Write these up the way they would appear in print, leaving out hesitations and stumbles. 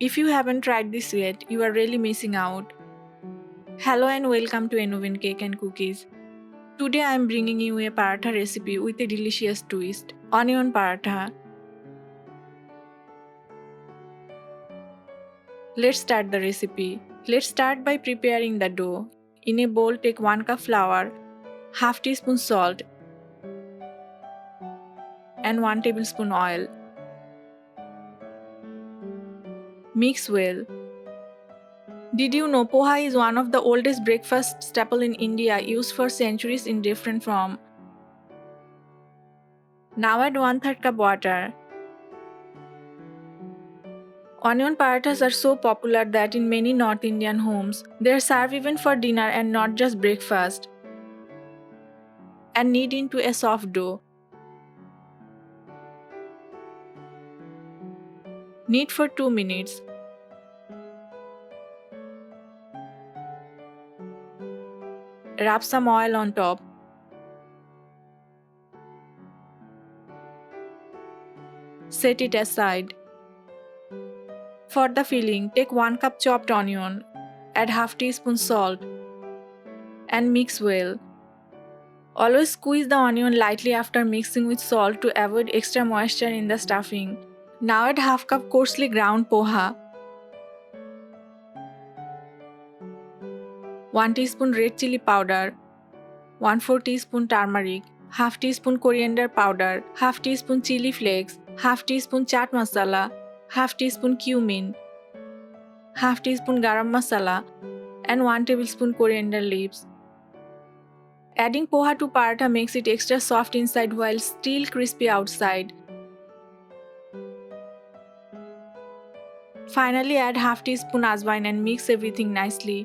If you haven't tried this yet, you are really missing out. Hello and welcome to Enoven Cake and Cookies. Today I am bringing you a paratha recipe with a delicious twist, onion paratha. Let's start the recipe. Let's start by preparing the dough. In a bowl, take 1 cup flour, half teaspoon salt, and 1 tablespoon oil. Mix well. Did you know poha is one of the oldest breakfast staple in India, used for centuries in different form? Now add 1/3 cup water. Onion parathas are so popular that in many North Indian homes, they are served even for dinner and not just breakfast. And knead into a soft dough. Knead for 2 minutes. Rub some oil on top. Set it aside. For the filling, take 1 cup chopped onion, add half teaspoon salt, and mix well. Always squeeze the onion lightly after mixing with salt to avoid extra moisture in the stuffing. Now add half cup coarsely ground poha, 1 teaspoon red chilli powder, 1/4 teaspoon turmeric, half teaspoon coriander powder, half teaspoon chili flakes, half teaspoon chaat masala, half teaspoon cumin, half teaspoon garam masala, and 1 tablespoon coriander leaves. Adding poha to paratha makes it extra soft inside while still crispy outside. Finally, add half teaspoon ajwain and mix everything nicely.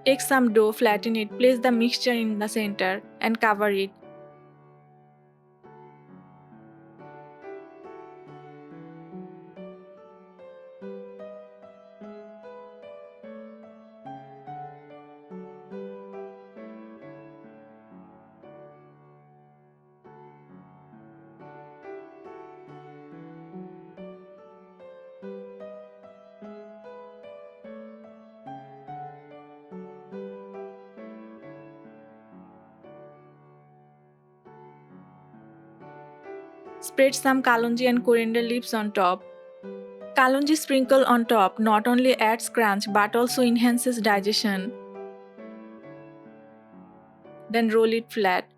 Take some dough, flatten it, place the mixture in the center, and cover it. Spread some kalonji and coriander leaves on top. Kalonji sprinkle on top not only adds crunch but also enhances digestion. Then roll it flat.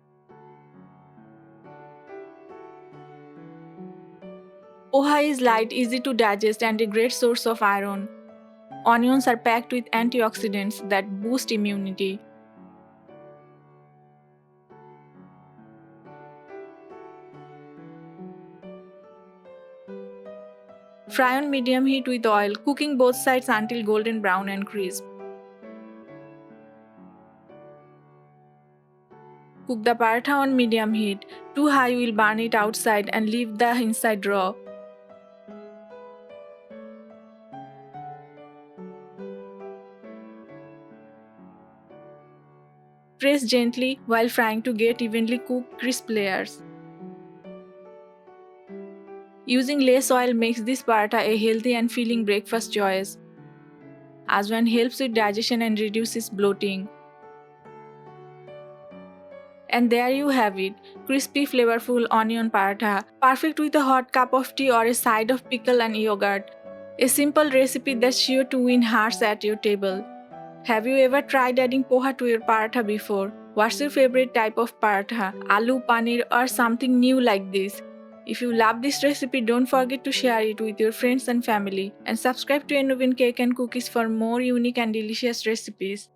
Poha is light, easy to digest, and a great source of iron. Onions are packed with antioxidants that boost immunity. Fry on medium heat with oil, cooking both sides until golden brown and crisp. Cook the paratha on medium heat. Too high will burn it outside and leave the inside raw. Press gently while frying to get evenly cooked crisp layers. Using less oil makes this paratha a healthy and filling breakfast choice. Ajwain helps with digestion and reduces bloating. And there you have it, crispy flavorful onion paratha, perfect with a hot cup of tea or a side of pickle and yogurt. A simple recipe that's sure to win hearts at your table. Have you ever tried adding poha to your paratha before? What's your favorite type of paratha? Aloo, paneer, or something new like this? If you love this recipe, don't forget to share it with your friends and family, and subscribe to Enoven Cake and Cookies for more unique and delicious recipes.